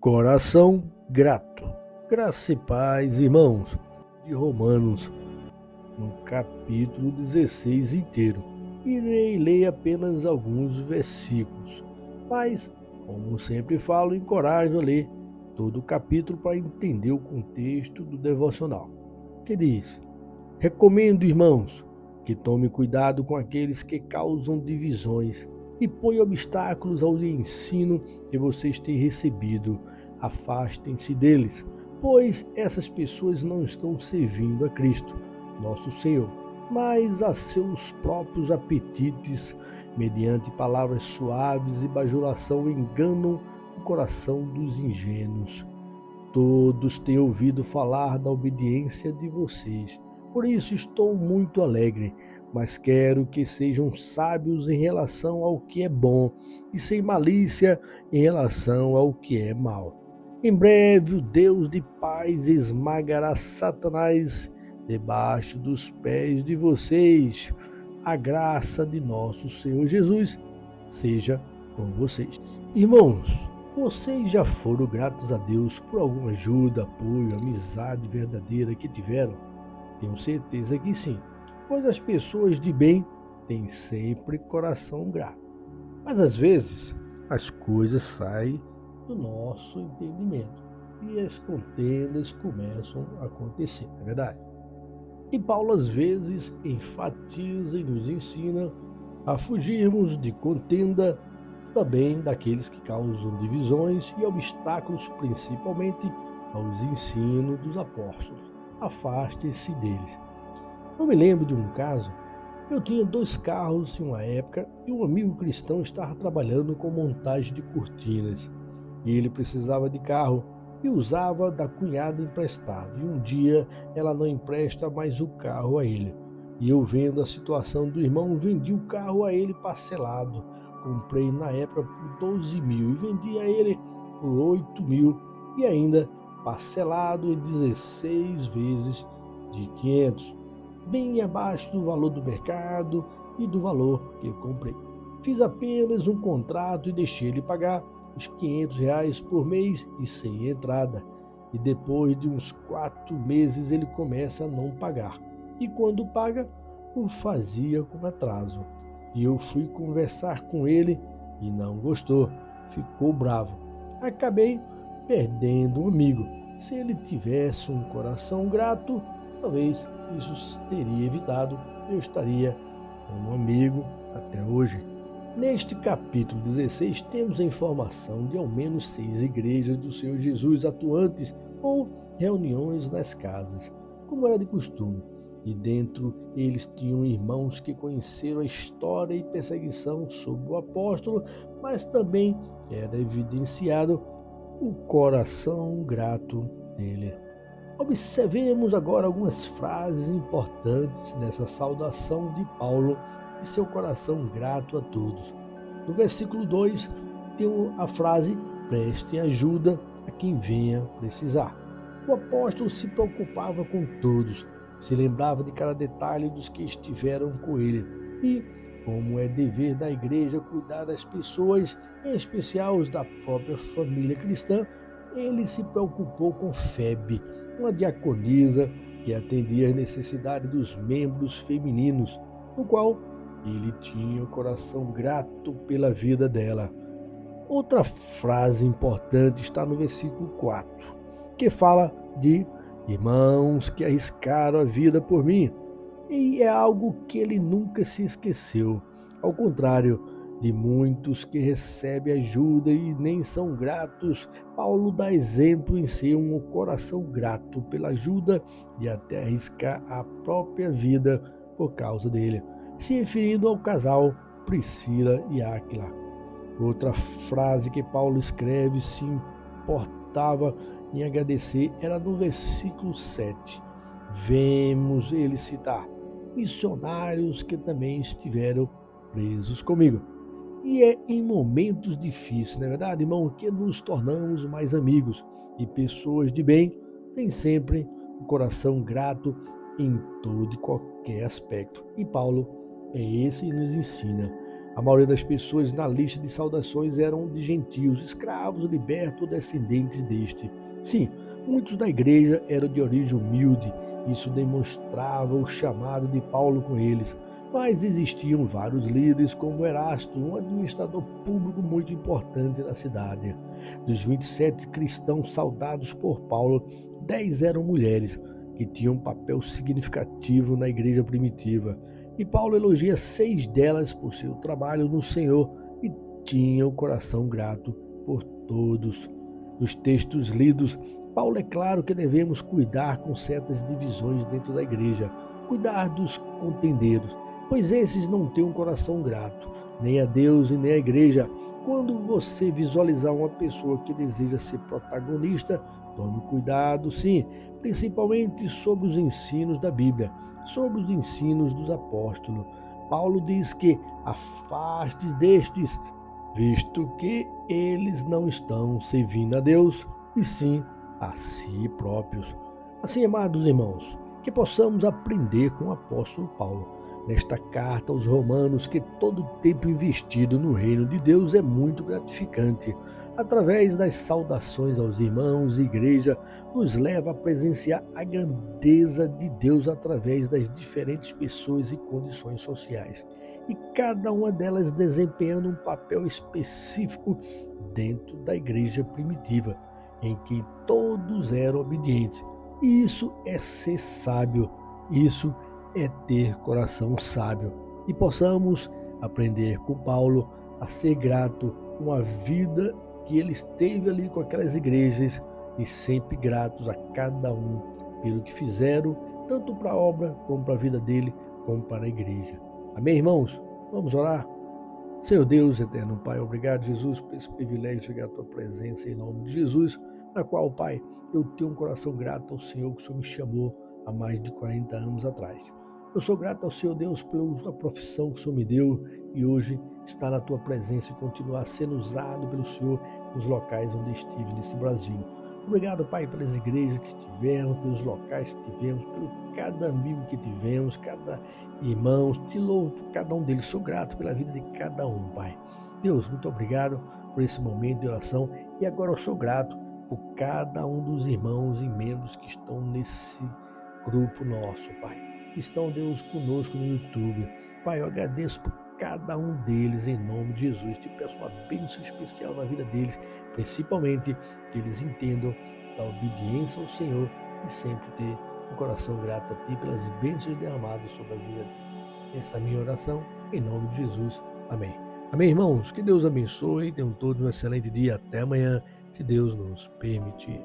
Coração grato. Graça e paz, irmãos, de Romanos, no capítulo 16 inteiro. Irei ler apenas alguns versículos, mas, como sempre falo, encorajo a ler todo o capítulo para entender o contexto do devocional. Que diz: recomendo, irmãos, que tome cuidado com aqueles que causam divisões e põem obstáculos ao ensino que vocês têm recebido. Afastem-se deles, pois essas pessoas não estão servindo a Cristo, nosso Senhor, mas a seus próprios apetites. Mediante palavras suaves e bajulação enganam o coração dos ingênuos. Todos têm ouvido falar da obediência de vocês. Por isso estou muito alegre, mas quero que sejam sábios em relação ao que é bom e sem malícia em relação ao que é mal. Em breve o Deus de paz esmagará Satanás debaixo dos pés de vocês. A graça de nosso Senhor Jesus seja com vocês. Irmãos, vocês já foram gratos a Deus por alguma ajuda, apoio, amizade verdadeira que tiveram? Tenho certeza que sim, pois as pessoas de bem têm sempre coração grato. Mas às vezes as coisas saem do nosso entendimento e as contendas começam a acontecer, não é verdade? E Paulo às vezes enfatiza e nos ensina a fugirmos de contenda, também daqueles que causam divisões e obstáculos, principalmente aos ensinos dos apóstolos. Afaste-se deles. Eu me lembro de um caso. Eu tinha 2 carros em uma época e um amigo cristão estava trabalhando com montagem de cortinas. E ele precisava de carro e usava da cunhada emprestado. E um dia ela não empresta mais o carro a ele. E eu, vendo a situação do irmão, vendi o carro a ele parcelado. Comprei na época por 12 mil e vendi a ele por 8 mil e ainda parcelado em 16 vezes de 500, bem abaixo do valor do mercado e do valor que eu comprei. Fiz apenas um contrato e deixei ele pagar os R$ 500 por mês e sem entrada. E depois de uns 4 meses ele começa a não pagar. E quando paga, o fazia com atraso. E eu fui conversar com ele e não gostou, ficou bravo. Acabei perdendo um amigo. Se ele tivesse um coração grato, talvez isso teria evitado. Eu estaria como amigo até hoje. Neste capítulo 16 temos a informação de ao menos 6 igrejas do Senhor Jesus atuantes ou reuniões nas casas, como era de costume. E dentro eles tinham irmãos que conheceram a história e perseguição sobre o apóstolo, mas também era evidenciado o coração grato dele. Observemos agora algumas frases importantes nessa saudação de Paulo e seu coração grato a todos. No versículo 2 tem a frase: prestem ajuda a quem venha precisar. O apóstolo se preocupava com todos, se lembrava de cada detalhe dos que estiveram com ele e, como é dever da igreja cuidar das pessoas, em especial os da própria família cristã, ele se preocupou com Febe, uma diaconisa que atendia às necessidades dos membros femininos, no qual ele tinha o coração grato pela vida dela. Outra frase importante está no versículo 4, que fala de irmãos que arriscaram a vida por mim. E é algo que ele nunca se esqueceu. Ao contrário de muitos que recebem ajuda e nem são gratos, Paulo dá exemplo em ser um coração grato pela ajuda e até arriscar a própria vida por causa dele, se referindo ao casal Priscila e Áquila. Outra frase que Paulo escreve se importava em agradecer era no versículo 7. Vemos ele citar missionários que também estiveram presos comigo. E é em momentos difíceis, não é verdade, irmão, que nos tornamos mais amigos. E pessoas de bem têm sempre um coração grato em todo e qualquer aspecto. E Paulo é esse que nos ensina. A maioria das pessoas na lista de saudações eram de gentios, escravos, libertos ou descendentes deste. Sim, muitos da igreja eram de origem humilde. Isso demonstrava o chamado de Paulo com eles. Mas existiam vários líderes, como Erasto, um administrador público muito importante na cidade. Dos 27 cristãos saudados por Paulo, 10 eram mulheres, que tinham um papel significativo na igreja primitiva. E Paulo elogia 6 delas por seu trabalho no Senhor e tinha o coração grato por todos. Nos textos lidos, Paulo é claro que devemos cuidar com certas divisões dentro da igreja, cuidar dos contendeiros, pois esses não têm um coração grato, nem a Deus e nem à igreja. Quando você visualizar uma pessoa que deseja ser protagonista, tome cuidado, sim, principalmente sobre os ensinos da Bíblia, sobre os ensinos dos apóstolos. Paulo diz que afaste destes, visto que eles não estão servindo a Deus, e sim a si próprios. Assim, amados irmãos, que possamos aprender com o apóstolo Paulo nesta carta aos Romanos, que todo o tempo investido no reino de Deus é muito gratificante. Através das saudações aos irmãos e igreja, nos leva a presenciar a grandeza de Deus através das diferentes pessoas e condições sociais, e cada uma delas desempenhando um papel específico dentro da igreja primitiva, em que todos eram obedientes. E isso é ser sábio, isso é ter coração sábio. E possamos aprender com Paulo a ser grato com a vida que ele esteve ali com aquelas igrejas, e sempre gratos a cada um pelo que fizeram, tanto para a obra, como para a vida dele, como para a igreja. Amém, irmãos? Vamos orar? Senhor Deus, eterno Pai, obrigado, Jesus, por esse privilégio de chegar à Tua presença em nome de Jesus, na qual, Pai, eu tenho um coração grato ao Senhor, que o Senhor me chamou há mais de 40 anos atrás. Eu sou grato ao Senhor Deus pela profissão que o Senhor me deu e hoje está na Tua presença e continuar sendo usado pelo Senhor nos locais onde estive nesse Brasil. Obrigado, Pai, pelas igrejas que tivemos, pelos locais que tivemos, pelo cada amigo que tivemos, cada irmão. Te louvo por cada um deles. Sou grato pela vida de cada um, Pai. Deus, muito obrigado por esse momento de oração. E agora eu sou grato por cada um dos irmãos e membros que estão nesse grupo nosso, Pai. Estão, Deus, conosco no YouTube. Pai, eu agradeço por cada um deles em nome de Jesus. Te peço uma bênção especial na vida deles, principalmente que eles entendam da obediência ao Senhor e sempre ter um coração grato a Ti pelas bênçãos derramadas sobre a vida deles. Essa é a minha oração, em nome de Jesus. Amém. Amém, irmãos? Que Deus abençoe. Tenham todos um excelente dia. Até amanhã, se Deus nos permitir.